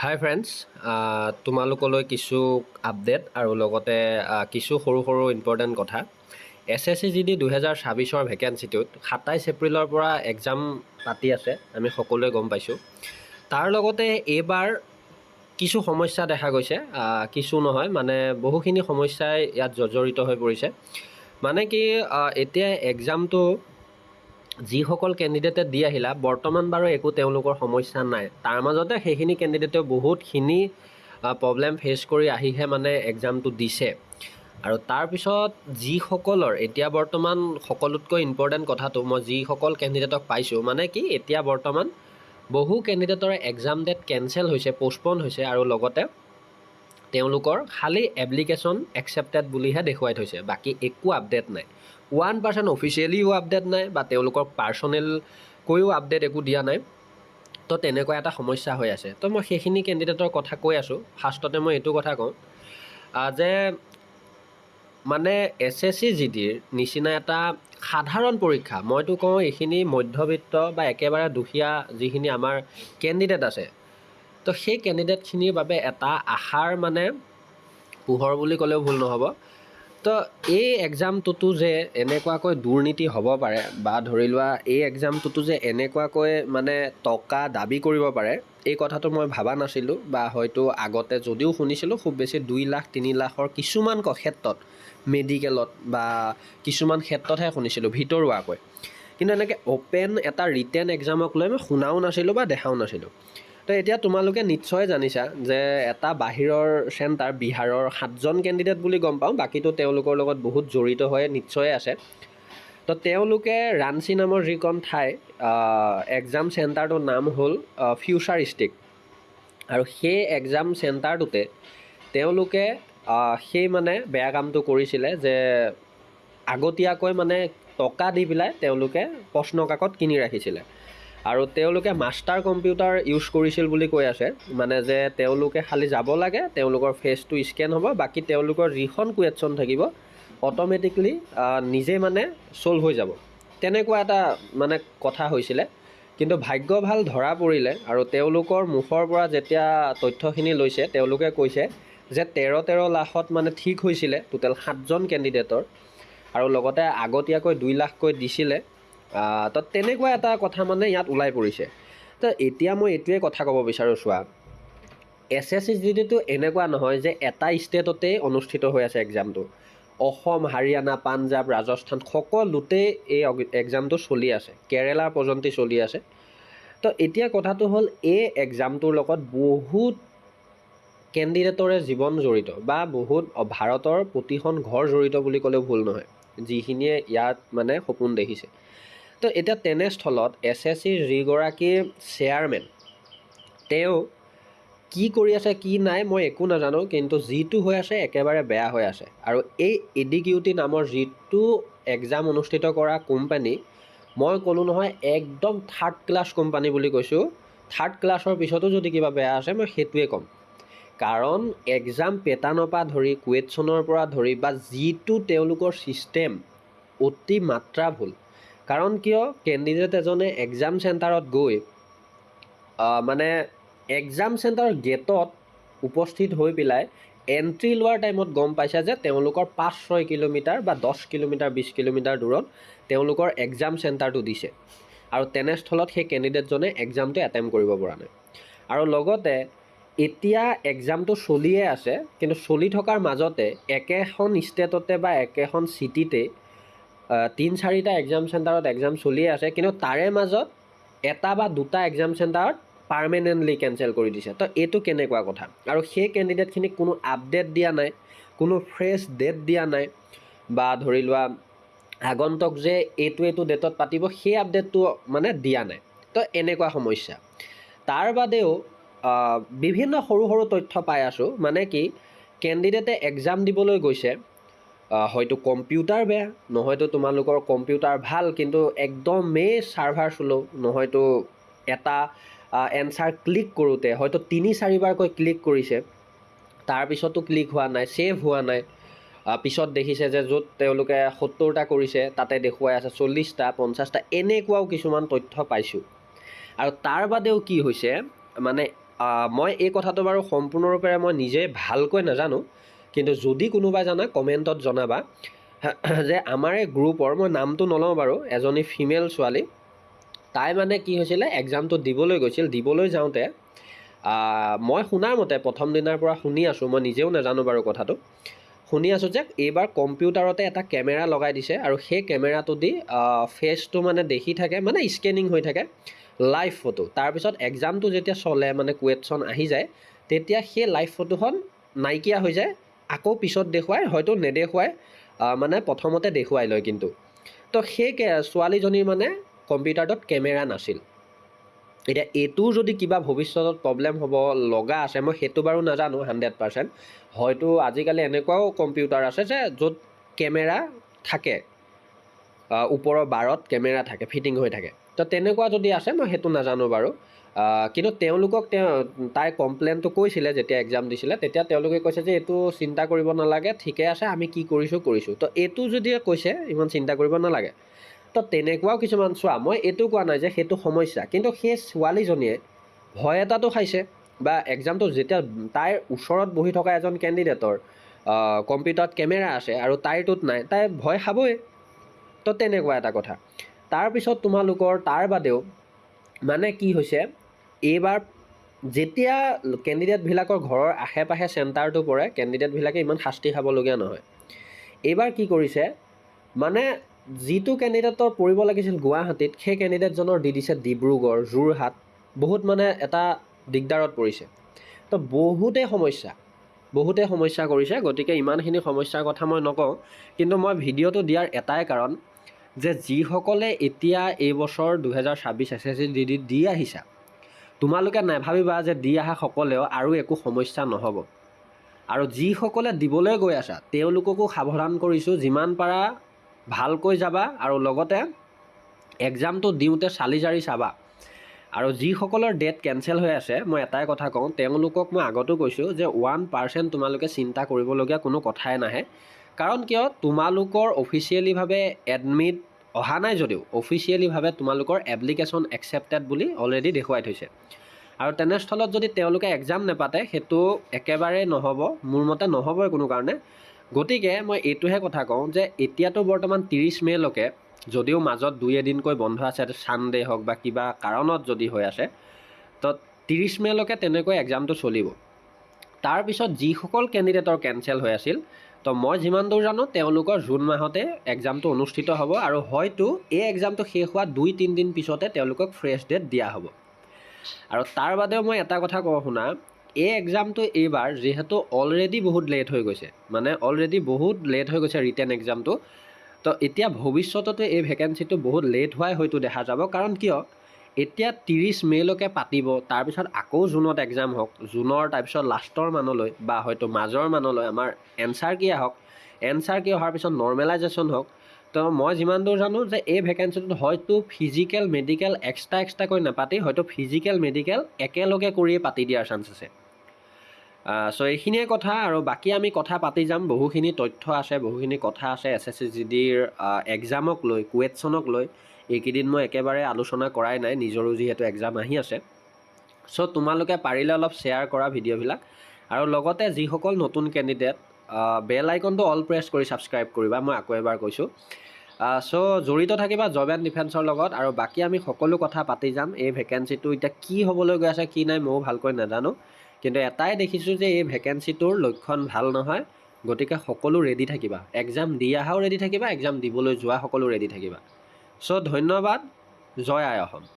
হাই friends, তোমালোকলৈ কিছু update আৰু লগতে কিছু সৰু সৰু ইম্পৰ্টেণ্ট কথা। SSCGD 2026 ভেকেঞ্চিটোত 27 এপ্ৰিলৰ পৰা এক্সাম পাতি আছে, আমি সকলোৱে গম পাইছোঁ। তাৰ লগতে এইবাৰ কিছু সমস্যা দেখা গৈছে, কিছু নহয় মানে বহুখিনি সমস্যাই ইয়াত জৰ্জৰিত হৈ পৰিছে। মানে কি এতিয়া এক্সামটো যিসকল কেণ্ডিডেটে দি আহিলা বৰ্তমান বাৰু একো তেওঁলোকৰ সমস্যা নাই, তাৰ মাজতে সেইখিনি কেণ্ডিডেটেও বহুতখিনি প্ৰব্লেম ফেচ কৰি আহিহে মানে এক্সামটো দিছে। আৰু তাৰপিছত যিসকলৰ এতিয়া বৰ্তমান সকলোতকৈ ইম্পৰ্টেণ্ট কথাটো, মই যিসকল কেণ্ডিডেটক পাইছোঁ মানে কি এতিয়া বৰ্তমান বহু কেণ্ডিডেটৰ এক্সাম ডেট কেঞ্চেল হৈছে, পষ্টপন হৈছে আৰু লগতে তেওঁলোকৰ খালী এপ্লিকেশ্যন একচেপ্টেড বুলিহে দেখুৱাই থৈছে, বাকী একো আপডেট নাই। 1% অফিচিয়েলিও আপডেট নাই বা তেওঁলোকৰ পাৰ্চনেলকৈও আপডেট একো দিয়া নাই। তো তেনেকুৱা এটা সমস্যা হৈ আছে। তো মই সেইখিনি কেণ্ডিডেটৰ কথা কৈ আছোঁ। ফাৰ্ষ্টতে মই এইটো কথা কওঁ যে মানে SSCGDৰ নিচিনা এটা সাধাৰণ পৰীক্ষা, মইতো কওঁ এইখিনি মধ্যবিত্ত বা একেবাৰে দুখীয়া যিখিনি আমাৰ কেণ্ডিডেট আছে, তো সেই কেণ্ডিডেটখিনিৰ বাবে এটা আশাৰ মানে পোহৰ বুলি ক'লেও ভুল নহ'ব। তো এই এক্সামটোতো যে এনেকুৱাকৈ দুৰ্নীতি হ'ব পাৰে বা ধৰি লোৱা এই এক্সামটোতো যে এনেকুৱাকৈ মানে টকা দাবী কৰিব পাৰে, এই কথাটো মই ভবা নাছিলোঁ বা হয়তো আগতে যদিও শুনিছিলোঁ খুব বেছি 2 লাখ 3 লাখৰ কিছুমান ক্ষেত্ৰত মেডিকেলত বা কিছুমান ক্ষেত্ৰতহে শুনিছিলোঁ ভিতৰুৱাকৈ। কিন্তু এনেকৈ অ'পেন এটা ৰিটেন এক্সামক লৈ মই শুনাও নাছিলোঁ বা দেখাও নাছিলোঁ। তো এতিয়া তোমালোকে নিশ্চয় জানিছা যে এটা বাহিৰৰ চেণ্টাৰ বিহাৰৰ 7জন কেণ্ডিডেট বুলি গম পাওঁ, বাকীতো তেওঁলোকৰ লগত বহুত জড়িত হৈ নিশ্চয় আছে। তো তেওঁলোকে ৰাঞ্চি নামৰ যিখন ঠাই, এক্সাম চেণ্টাৰটোৰ নাম হ'ল ফিউচাৰিষ্টিক, আৰু সেই এক্সাম চেণ্টাৰটোতে তেওঁলোকে সেই মানে বেয়া কামটো কৰিছিলে যে আগতীয়াকৈ মানে টকা দি পেলাই তেওঁলোকে প্ৰশ্ন কাকত কিনি ৰাখিছিলে। আৰু তেওঁলোকে মাষ্টাৰ কম্পিউটাৰ ইউজ কৰিছিল বুলি কৈ আছে, মানে যে তেওঁলোকে খালি যাব লাগে, তেওঁলোকৰ ফেচটো স্কেন হ'ব, বাকী তেওঁলোকৰ যিখন কুৱেশ্যন থাকিব অট'মেটিকলি নিজে মানে ছল্ভ হৈ যাব, তেনেকুৱা এটা মানে কথা হৈছিলে। কিন্তু ভাগ্য ভাল ধৰা পৰিলে, আৰু তেওঁলোকৰ মুখৰ পৰা যেতিয়া তথ্যখিনি লৈছে তেওঁলোকে কৈছে যে 13 লাখত মানে ঠিক হৈছিলে টোটেল 7জন কেণ্ডিডেটৰ, আৰু লগতে আগতীয়াকৈ 2 লাখকৈ দিছিলে। তো তেনেকুৱা এটা কথা মানে ইয়াত ওলাই পৰিছে। তো এতিয়া মই এইটোৱে কথা ক'ব বিচাৰোঁ, চোৱা SSCGDটো এনেকুৱা নহয় যে এটা ষ্টেটতেই অনুষ্ঠিত হৈ আছে এক্সামটো। অসম, হাৰিয়ানা, পাঞ্জাৱ, ৰাজস্থান সকলোতেই এই এক্সামটো চলি আছে, কেৰেলা পৰ্যন্ত চলি আছে। তো এতিয়া কথাটো হ'ল এই এক্সামটোৰ লগত বহুত কেণ্ডিডেটৰে জীৱন জড়িত বা বহুত ভাৰতৰ প্ৰতিখন ঘৰ জড়িত বুলি ক'লেও ভুল নহয়, যিখিনিয়ে ইয়াত মানে সপোন দেখিছে। তো এতিয়া তেনেস্থলত SSCৰ যিগৰাকী চেয়াৰমেন, তেওঁ কি কৰি আছে কি নাই মই একো নাজানো, কিন্তু যিটো হৈ আছে একেবাৰে বেয়া হৈ আছে। আৰু এই এডিকিউটি নামৰ যিটো এক্সাম অনুষ্ঠিত কৰা কোম্পানী, মই ক'লোঁ নহয় একদম থাৰ্ড ক্লাছ কোম্পানী বুলি কৈছোঁ। থাৰ্ড ক্লাছৰ পিছতো যদি কিবা বেয়া আছে মই সেইটোৱে ক'ম, কাৰণ এক্সাম পেটাৰ্ণৰ পৰা ধৰি কুৱেশ্যনৰ পৰা ধৰি বা যিটো তেওঁলোকৰ ছিষ্টেম অতি মাত্ৰা ভুল। কাৰণ কিয়, কেণ্ডিডেট এজনে এক্সাম চেণ্টাৰত গৈ মানে এক্সাম চেণ্টাৰৰ গেটত উপস্থিত হৈ পেলাই এণ্ট্ৰি লোৱাৰ টাইমত গম পাইছে যে তেওঁলোকৰ 5-6 কিলোমিটাৰ বা 10 কিলোমিটাৰ 20 কিলোমিটাৰ দূৰত তেওঁলোকৰ এক্সাম চেণ্টাৰটো দিছে, আৰু তেনেস্থলত সেই কেণ্ডিডেটজনে এক্সামটো এটেম্প কৰিব পৰা নাই। আৰু লগতে এতিয়া এক্সামটো চলিয়ে আছে, কিন্তু চলি থকাৰ মাজতে একেখন ষ্টেটতে বা একেখন চিটিতে 3-4টা এক্সাম চেণ্টাৰত এক্সাম চলিয়ে আছে, কিন্তু তাৰে মাজত এটা বা দুটা এক্সাম চেণ্টাৰত পাৰ্মানেণ্টলি কেঞ্চেল কৰি দিছে। তো এইটো কেনেকুৱা কথা? আৰু সেই কেণ্ডিডেটখিনিক কোনো আপডেট দিয়া নাই, কোনো ফ্ৰেছ ডেট দিয়া নাই, বা ধৰি লোৱা আগন্তুক যে এইটো ডেটত পাতিব সেই আপডেটটো মানে দিয়া নাই। তো এনেকুৱা সমস্যা। তাৰ বাদেও বিভিন্ন সৰু সৰু তথ্য পাই আছোঁ, মানে কি কেণ্ডিডেটে এক্সাম দিবলৈ গৈছে, হয়তো কম্পিউটাৰ বেয়া, নহয়তো তোমালোকৰ কম্পিউটাৰ ভাল কিন্তু একদমেই ছাৰ্ভাৰ শ্ল', নহয়তো এটা এনচাৰ ক্লিক কৰোঁতে হয়তো 3-4 বাৰকৈ ক্লিক কৰিছে, তাৰপিছতো ক্লিক হোৱা নাই, ছেভ হোৱা নাই। পিছত দেখিছে যে য'ত তেওঁলোকে 70টা কৰিছে তাতে দেখুৱাই আছে 40টা 50টা, এনেকুৱাও কিছুমান তথ্য পাইছোঁ। আৰু তাৰ বাদেও কি হৈছে, মানে মই এই কথাটো বাৰু সম্পূৰ্ণৰূপে মই নিজে ভালকৈ নাজানো, কিন্তু যদি কোনোবাই জানে কমেণ্টত জনাবা যে আমাৰ এই গ্ৰুপৰ, মই নামটো নলওঁ বাৰু, এজনী ফিমেল ছোৱালী, তাই মানে কি হৈছিলে এক্সামটো দিবলৈ গৈছিল। দিবলৈ যাওঁতে মই শুনাৰ মতে প্ৰথম দিনাৰ পৰা শুনি আছোঁ, মই নিজেও নাজানো বাৰু কথাটো, শুনি আছোঁ যে এইবাৰ কম্পিউটাৰতে এটা কেমেৰা লগাই দিছে আৰু সেই কেমেৰাটো দি ফেচটো মানে দেখি থাকে, মানে স্কেনিং হৈ থাকে লাইভ ফটো। তাৰপিছত এক্সামটো যেতিয়া চলে, মানে কুৱেশ্যন আহি যায়, তেতিয়া সেই লাইভ ফটোখন নাইকিয়া হৈ যায়, আকৌ পিছত দেখুৱাই, হয়তো নেদেখুৱাই, মানে প্ৰথমতে দেখুৱাই লয় কিন্তু। তো সেই ছোৱালীজনীৰ মানে কম্পিউটাৰটোত কেমেৰা নাছিল। এতিয়া এইটো যদি কিবা ভৱিষ্যতত প্ৰব্লেম হ'ব লগা আছে, মই সেইটো বাৰু নাজানো 100%। হয়তো আজিকালি এনেকুৱাও কম্পিউটাৰ আছে যে য'ত কেমেৰা থাকে, ওপৰৰ বাৰত কেমেৰা থাকে, ফিটিং হৈ থাকে। তো তেনেকুৱা যদি আছে, মই সেইটো নাজানো বাৰু। কিন্তু তেওঁলোকক তাই কমপ্লেইনটো কৈছিলে যেতিয়া এক্সাম দিছিলে, তেতিয়া তেওঁলোকে কৈছে যে এইটো চিন্তা কৰিব নালাগে, ঠিকে আছে, আমি কি কৰিছোঁ। তো এইটো যদি কৈছে ইমান চিন্তা কৰিব নালাগে। তো তেনেকুৱাও কিছুমান, চোৱা, মই এইটো কোৱা নাই যে সেইটো সমস্যা, কিন্তু সেই ছোৱালীজনীয়ে ভয় এটাতো খাইছে, বা এক্সামটো যেতিয়া তাইৰ ওচৰত বহি থকা এজন কেণ্ডিডেটৰ কম্পিউটাৰত কেমেৰা আছে আৰু তাইৰটোত নাই, তাই ভয় খাবই। তো তেনেকুৱা এটা কথা। তাৰপিছত তোমালোকৰ তাৰ বাদেও মানে কি হৈছে, এইবাৰ যেতিয়া কেণ্ডিডেটবিলাকৰ ঘৰৰ আশে পাশে চেণ্টাৰটো পৰে, কেণ্ডিডেটবিলাকে ইমান শাস্তি খাবলগীয়া নহয়। এইবাৰ কি কৰিছে, মানে যিটো কেণ্ডিডেটৰ পৰিব লাগিছিল গুৱাহাটীত, সেই কেণ্ডিডেটজনৰ দি দিছে ডিব্ৰুগড়, যোৰহাট, বহুত মানে এটা দিগদাৰত পৰিছে। তো বহুতেই সমস্যা কৰিছে। গতিকে ইমানখিনি সমস্যাৰ কথা মই নকওঁ, কিন্তু মই ভিডিঅ'টো দিয়াৰ এটাই কাৰণ যে যিসকলে এতিয়া এইবছৰ 2026 SSC দি আহিছা, তোমালোকে নাভাবিবা যে দি অহা সকলেও আৰু একো সমস্যা নহ'ব। আৰু যিসকলে দিবলৈ গৈ আছা, তেওঁলোককো সাৱধান কৰিছোঁ, যিমান পাৰা ভালকৈ যাবা আৰু লগতে এক্সামটো দিওঁতে চালি জাৰি চাবা। আৰু যিসকলৰ ডেট কেঞ্চেল হৈ আছে, মই এটাই কথা কওঁ, তেওঁলোকক মই আগতো কৈছোঁ যে 1% তোমালোকে চিন্তা কৰিবলগীয়া কোনো কথাই নাহে। কাৰণ কিয়, তোমালোকৰ অফিচিয়েলিভাৱে এডমিট অহা নাই যদিও অফিচিয়েলিভাৱে তোমালোকৰ এপ্লিকেশ্যন একচেপ্টেড বুলি অলৰেডি দেখুৱাই থৈছে। আৰু তেনেস্থলত যদি তেওঁলোকে এক্সাম নেপাতে, সেইটো একেবাৰে নহ'ব, মোৰ মতে নহ'বই কোনো কাৰণে। গতিকে মই এইটোহে কথা কওঁ যে এতিয়াতো বৰ্তমান 30 মে'লৈকে, যদিও মাজত 2-এদিনকৈ বন্ধ আছে, ছানডে হওক বা কিবা কাৰণত যদি হৈ আছে, তো 30 মে'লৈকে তেনেকৈ এক্সামটো চলিব। তাৰপিছত যিসকল কেণ্ডিডেটৰ কেঞ্চেল হৈ আছিল, তো মই যিমান দূৰ জানো তেওঁলোকৰ জুন মাহতে এক্সামটো অনুষ্ঠিত হ'ব, আৰু হয়তো এই এক্সামটো শেষ হোৱা 2-3 দিন পিছতে তেওঁলোকক ফ্ৰেছ ডেট দিয়া হ'ব। আৰু তাৰ বাদেও মই এটা কথা কওঁ শুনা, এই এক্সামটো এইবাৰ যিহেতু অলৰেডি বহুত লেট হৈ গৈছে, ৰিটেন এক্সামটো, তো এতিয়া ভৱিষ্যততে এই ভেকেঞ্চিটো বহুত লেট হোৱাই হয়তো দেখা যাব। কাৰণ কিয়, এতিয়া 30 মে'লৈকে পাতিব, তাৰপিছত আকৌ জুনত এক্সাম হওক, জুনৰ তাৰপিছত লাষ্টৰ মানলৈ বা হয়তো মাজৰ মানলৈ আমাৰ এনচাৰ কি আহক, এনচাৰ কি অহাৰ পিছত নৰ্মেলাইজেশ্যন হওক। তো মই যিমান দূৰ জানো যে এই ভেকেঞ্চিটোত হয়তো ফিজিকেল মেডিকেল এক্সট্ৰাকৈ নাপাতি, হয়তো ফিজিকেল মেডিকেল একেলগে কৰিয়ে পাতি দিয়াৰ চান্স আছে। চ' এইখিনিয়ে কথা, আৰু বাকী আমি কথা পাতি যাম, বহুখিনি তথ্য আছে, বহুখিনি কথা আছে SSC GDৰ এক্সামক লৈ, কুৱেশ্যনক লৈ। এইকেইদিন মই একেবাৰে আলোচনা কৰাই নাই, নিজৰো যিহেতু এক্সাম আহি আছে। চ' তোমালোকে পাৰিলে অলপ শ্বেয়াৰ কৰা ভিডিঅ'বিলাক, আৰু লগতে যিসকল নতুন কেণ্ডিডেট, বেল আইকনটো অল প্ৰেছ কৰি ছাবস্ক্ৰাইব কৰিবা, মই আকৌ এবাৰ কৈছোঁ। চ' জড়িত থাকিবা জব এণ্ড ডিফেন্সৰ লগত, আৰু বাকী আমি সকলো কথা পাতি যাম। এই ভেকেঞ্চিটো এতিয়া কি হ'বলৈ গৈ আছে, কি নাই, ময়ো ভালকৈ নাজানো, কিন্তু এটাই দেখিছোঁ যে এই ভেকেঞ্চিটোৰ লক্ষণ ভাল নহয়। গতিকে সকলো ৰেডি থাকিবা, এক্সাম দি অহাও ৰেডি থাকিবা, এক্সাম দিবলৈ যোৱা সকলো ৰেডি থাকিবা। চ' ধন্যবাদ, জয় আই অসম।